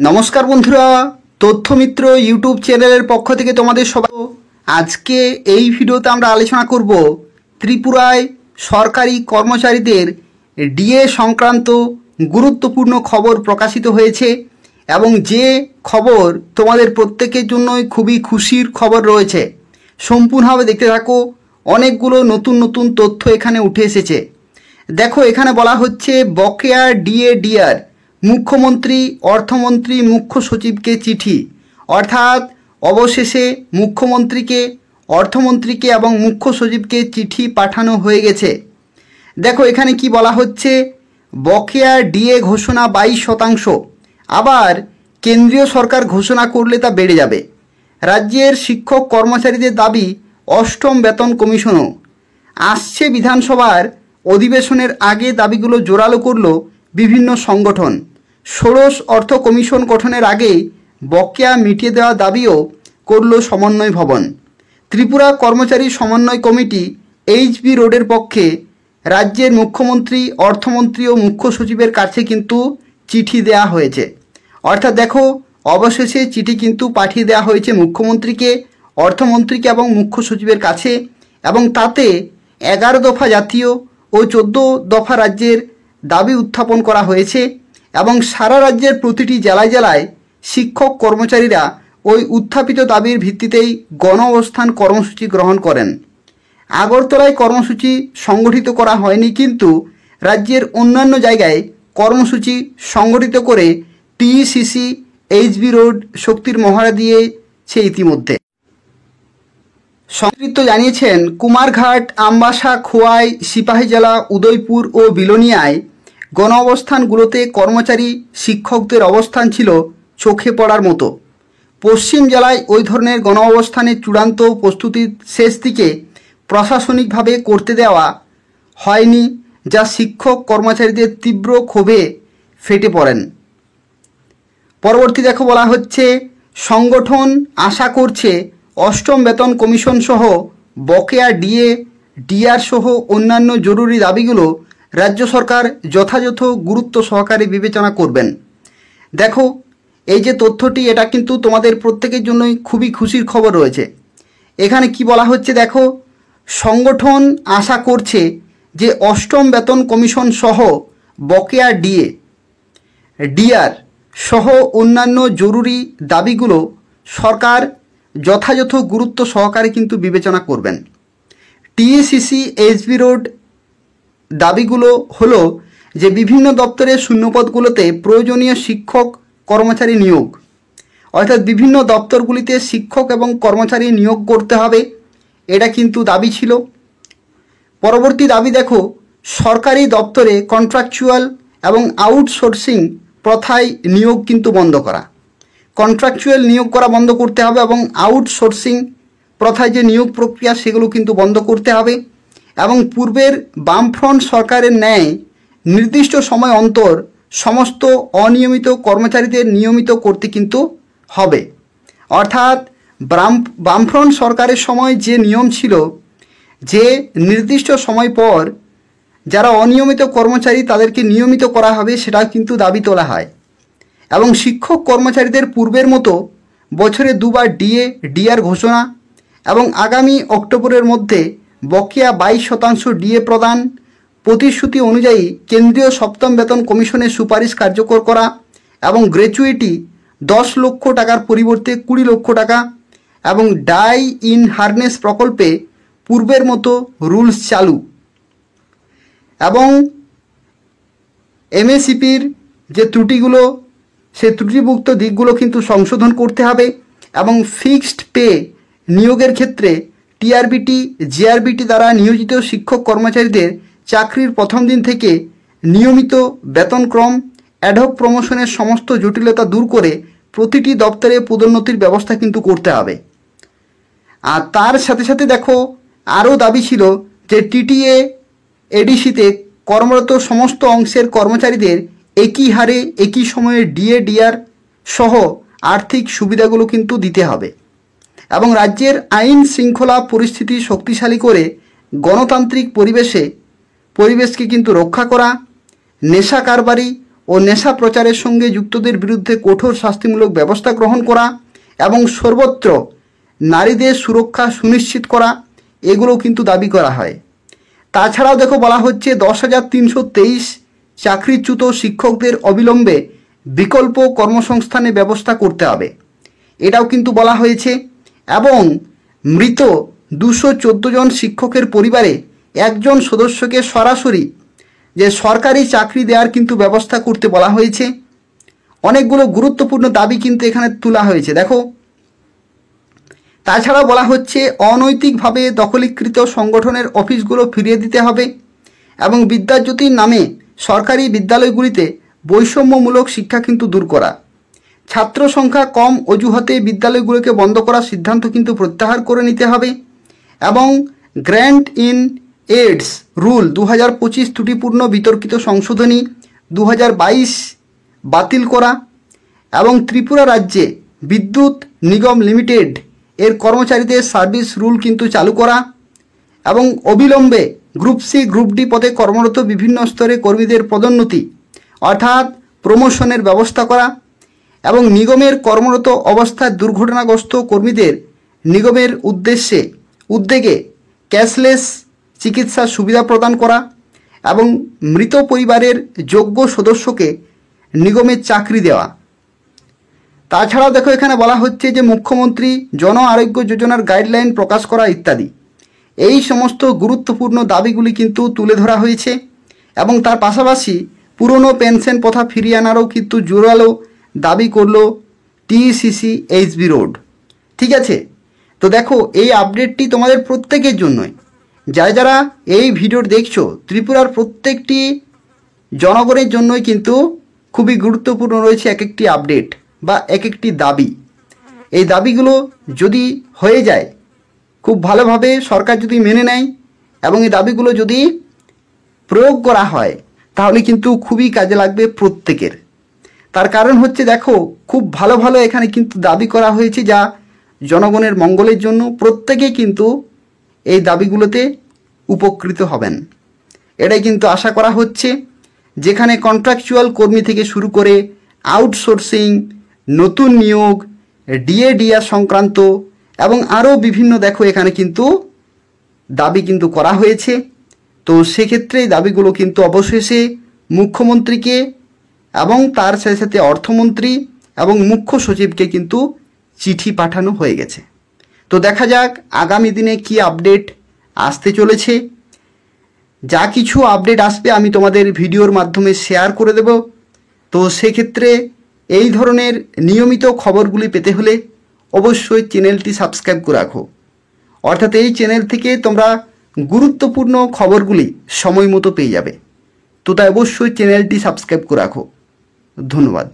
নমস্কার বন্ধুরা, তথ্যমিত্র ইউটিউব চ্যানেলের পক্ষ থেকে তোমাদের সবাই আজকে এই ভিডিওতে আমরা আলোচনা করব ত্রিপুরায় সরকারি কর্মচারীদের ডিএ সংক্রান্ত গুরুত্বপূর্ণ খবর প্রকাশিত হয়েছে এবং যে খবর তোমাদের প্রত্যেকের জন্যই খুবই খুশির খবর রয়েছে। সম্পূর্ণভাবে দেখতে থাকো, অনেকগুলো নতুন নতুন তথ্য এখানে উঠে এসেছে। দেখো, এখানে বলা হচ্ছে বকেয়া ডিএ ডিআর মুখ্যমন্ত্রী, অর্থমন্ত্রী, মুখ্য সচিবকে চিঠি। অর্থাৎ অবশেষে মুখ্যমন্ত্রীকে, অর্থমন্ত্রীকে এবং মুখ্য সচিবকে চিঠি পাঠানো হয়ে গেছে। দেখো এখানে কি বলা হচ্ছে, বকেয়া ডিএ ঘোষণা 22%। আবার কেন্দ্রীয় সরকার ঘোষণা করলে তা বেড়ে যাবে। রাজ্যের শিক্ষক কর্মচারীদের দাবি অষ্টম বেতন কমিশনও। আসছে বিধানসভার অধিবেশনের আগে দাবিগুলো জোরালো করল বিভিন্ন সংগঠন। ষোড়শ অর্থ কমিশন গঠনের আগে বকেয়া মিটিয়ে দেওয়া দাবিও করল সমন্বয় ভবন। ত্রিপুরা কর্মচারী সমন্বয় কমিটি এইচবি রোডের পক্ষে রাজ্যের মুখ্যমন্ত্রী, অর্থমন্ত্রী ও মুখ্য সচিবের কাছে কিন্তু চিঠি দেওয়া হয়েছে। অর্থাৎ দেখো, অবশেষে চিঠি কিন্তু পাঠিয়ে দেওয়া হয়েছে মুখ্যমন্ত্রীকে, অর্থমন্ত্রীকে এবং মুখ্য সচিবের কাছে, এবং তাতে 11 দফা জাতীয় ও 14 দফা রাজ্যের দাবি উত্থাপন করা হয়েছে এবং সারা রাজ্যের প্রতিটি জেলায় জেলায় শিক্ষক কর্মচারীরা ওই উত্থাপিত দাবির ভিত্তিতেই গণ অবস্থান কর্মসূচি গ্রহণ করেন। আগরতলায় কর্মসূচি সংগঠিত করা হয়নি, কিন্তু রাজ্যের অন্যান্য জায়গায় কর্মসূচি সংগঠিত করে টিইসিসি এইচবি রোড শক্তির মহড়া দিয়েছে। ইতিমধ্যে সংশ্লিষ্ট জানিয়েছেন, কুমারঘাট, আমবাসা, খোয়াই, সিপাহীজলা, উদয়পুর ও বিলোনিয়ায় গণ অবস্থানগুলোতে কর্মচারী শিক্ষকদের অবস্থান ছিল চোখে পড়ার মতো। পশ্চিম জেলায় ওই ধরনের গণ অবস্থানের চূড়ান্ত প্রস্তুতির শেষ দিকে প্রশাসনিকভাবে করতে দেওয়া হয়নি, যা শিক্ষক কর্মচারীদের তীব্র ক্ষোভে ফেটে পড়েন। পরবর্তী দেখো, বলা হচ্ছে সংগঠন আশা করছে অষ্টম বেতন কমিশন সহ বকেয়া ডিএ ডিআর সহ অন্যান্য জরুরি দাবিগুলো রাজ্য সরকার যথাযথ গুরুত্ব সহকারে বিবেচনা করবেন। দেখো, এই যে তথ্যটি, এটা কিন্তু তোমাদের প্রত্যেকের জন্যই খুবই খুশির খবর রয়েছে। এখানে কি বলা হচ্ছে দেখো, সংগঠন আশা করছে যে অষ্টম বেতন কমিশন সহ বকেয়া ডিএ ডিআর সহ অন্যান্য জরুরি দাবিগুলো সরকার যথাযথ গুরুত্ব সহকারে কিন্তু বিবেচনা করবেন। টিএসিসি এইচবি রোড দাবিগুলো হলো যে বিভিন্ন দপ্তরের শূন্যপদগুলোতে প্রয়োজনীয় শিক্ষক কর্মচারী নিয়োগ। অর্থাৎ বিভিন্ন দপ্তরগুলিতে শিক্ষক এবং কর্মচারী নিয়োগ করতে হবে, এটা কিন্তু দাবি ছিল। পরবর্তী দাবি দেখো, সরকারি দপ্তরে কন্ট্রাকচুয়াল এবং আউটসোর্সিং প্রথায় নিয়োগ কিন্তু বন্ধ করা। কন্ট্রাকচুয়াল নিয়োগ করা বন্ধ করতে হবে এবং আউটসোর্সিং প্রথায় যে নিয়োগ প্রক্রিয়া সেগুলো কিন্তু বন্ধ করতে হবে। এবং পূর্বের বামফ্রন্ট সরকারের ন্যায় নির্দিষ্ট সময় অন্তর সমস্ত অনিয়মিত কর্মচারীদের নিয়মিত করতে কিন্তু হবে। অর্থাৎ বামফ্রন্ট সরকারের সময় যে নিয়ম ছিল যে নির্দিষ্ট সময় পর যারা অনিয়মিত কর্মচারী তাদেরকে নিয়মিত করা হবে, সেটা কিন্তু দাবি তোলা হয়। এবং শিক্ষক কর্মচারীদের পূর্বের মতো বছরে 2 বার ডিএ ডিআর ঘোষণা এবং আগামী অক্টোবরের মধ্যে বকেয়া 22% ডিএ প্রদান, প্রতিশ্রুতি অনুযায়ী কেন্দ্রীয় সপ্তম বেতন কমিশনের সুপারিশ কার্যকর করা এবং গ্র্যাচুইটি 10 লক্ষ টাকার পরিবর্তে 20 লক্ষ টাকা এবং ডাই ইন হারনেস প্রকল্পে পূর্বের মতো রুলস চালু এবং এমএসিপির যে ত্রুটিগুলো, সেই ত্রুটিমুক্ত দিকগুলো কিন্তু সংশোধন করতে হবে এবং ফিক্সড পে নিয়োগের ক্ষেত্রে টিআরবিটি, জিআরবিটি দ্বারা নিয়োজিত শিক্ষক কর্মচারীদের চাকরির প্রথম দিন থেকে নিয়মিত বেতনক্রম, অ্যাডহক প্রমোশনের সমস্ত জটিলতা দূর করে প্রতিটি দপ্তরে পদোন্নতির ব্যবস্থা কিন্তু করতে হবে। আর তার সাথে সাথে দেখো, আরও দাবি ছিল যে টিটিএ এডিসিতে কর্মরত সমস্ত অংশের কর্মচারীদের একই হারে একই সময়ে ডিএ ডিআর সহ আর্থিক সুবিধাগুলো কিন্তু দিতে হবে এবং রাজ্যের আইন শৃঙ্খলা পরিস্থিতি শক্তিশালী করে গণতান্ত্রিক পরিবেশকে কিন্তু রক্ষা করা, নেশা কারবারি ও নেশা প্রচারের সঙ্গে যুক্তদের বিরুদ্ধে কঠোর শাস্তিমূলক ব্যবস্থা গ্রহণ করা এবং সর্বত্র নারীদের সুরক্ষা সুনিশ্চিত করা, এগুলো কিন্তু দাবি করা হয়। তাছাড়াও দেখো বলা হচ্ছে 10,323 চাকরিচ্যুত শিক্ষকদের অবিলম্বে বিকল্প কর্মসংস্থানের ব্যবস্থা করতে হবে, এটাও কিন্তু বলা হয়েছে। এবং মৃত 214 জন শিক্ষকের পরিবারে একজন সদস্যকে সরাসরি যে সরকারি চাকরি দেওয়ার কিন্তু ব্যবস্থা করতে বলা হয়েছে। অনেকগুলো গুরুত্বপূর্ণ দাবি কিন্তু এখানে তোলা হয়েছে দেখো। তাছাড়া বলা হচ্ছে অনৈতিকভাবে দখলীকৃত সংগঠনের অফিসগুলো ফিরিয়ে দিতে হবে এবং বিদ্যাজ্যোতির নামে সরকারি বিদ্যালয়গুলিতে বৈষম্যমূলক শিক্ষা কিন্তু দূর করা। ছাত্র সংখ্যা কম অজুহাতে বিদ্যালয়গুলোকে বন্ধ করার সিদ্ধান্ত কিন্তু প্রত্যাহার করে নিতে হবে এবং গ্র্যান্ট ইন এইডস রুল 2025 ত্রুটিপূর্ণ বিতর্কিত সংশোধনী 2022 বাতিল করা এবং ত্রিপুরা রাজ্যে বিদ্যুৎ নিগম লিমিটেড এর কর্মচারীদের সার্ভিস রুল কিন্তু চালু করা এবং অবিলম্বে গ্রুপ সি গ্রুপ ডি পদে কর্মরত বিভিন্ন স্তরে কর্মীদের পদোন্নতি অর্থাৎ প্রমোশনের ব্যবস্থা করা এবং নিগমের কর্মরত অবস্থায় দুর্ঘটনাগ্রস্ত কর্মীদের নিগমের উদ্যোগে ক্যাশলেস চিকিৎসার সুবিধা প্রদান করা এবং মৃত পরিবারের যোগ্য সদস্যকে নিগমের চাকরি দেওয়া। তাছাড়াও দেখো এখানে বলা হচ্ছে যে মুখ্যমন্ত্রী জন আরোগ্য যোজনার গাইডলাইন প্রকাশ করা ইত্যাদি। এই সমস্ত গুরুত্বপূর্ণ দাবিগুলি কিন্তু তুলে ধরা হয়েছে এবং তার পাশাপাশি পুরনো পেনশন প্রথা ফিরিয়ে আনারও কিন্তু জোরালো দাবি করলো টিসিসি এইচবি রোড। ঠিক আছে, তো দেখো এই আপডেটটি তোমাদের প্রত্যেকের জন্যই, যারা যারা এই ভিডিও দেখছো ত্রিপুরার প্রত্যেকটি জনগণের জন্যই কিন্তু খুবই গুরুত্বপূর্ণ রয়েছে এক একটি আপডেট বা এক একটি দাবি। এই দাবিগুলো যদি হয়ে যায় খুব ভালোভাবে, সরকার যদি মেনে নেয় এবং এই দাবিগুলো যদি প্রয়োগ করা হয় তাহলে কিন্তু খুবই কাজে লাগবে প্রত্যেকের। তার কারণ হচ্ছে দেখো খুব ভালো ভালো এখানে কিন্তু দাবি করা হয়েছে যা জনগণের মঙ্গলের জন্য, প্রত্যেকেই কিন্তু এই দাবিগুলোতে উপকৃত হবেন এটাই কিন্তু আশা করা হচ্ছে। যেখানে কন্ট্রাকচুয়াল কর্মী থেকে শুরু করে আউটসোর্সিং, নতুন নিয়োগ, ডিএডিআর সংক্রান্ত এবং আরও বিভিন্ন দেখো এখানে কিন্তু দাবি কিন্তু করা হয়েছে। তো সেক্ষেত্রে এই দাবিগুলো কিন্তু অবশেষে মুখ্যমন্ত্রীকে এবং তার সাথে সাথে অর্থমন্ত্রী এবং মুখ্য সচিবকে কিন্তু চিঠি পাঠানো হয়ে গেছে। তো দেখা যাক আগামী দিনে কি আপডেট আসতে চলেছে। যা কিছু আপডেট আসবে আমি তোমাদের ভিডিওর মাধ্যমে শেয়ার করে দেব। তো সেক্ষেত্রে এই ধরনের নিয়মিত খবরগুলি পেতে হলে অবশ্যই চ্যানেলটি সাবস্ক্রাইব করে রাখো, অর্থাৎ এই চ্যানেল থেকে তোমরা গুরুত্বপূর্ণ খবরগুলি সময় মতো পেয়ে যাবে। তো তাই অবশ্যই চ্যানেলটি সাবস্ক্রাইব করে রাখো। ধন্যবাদ।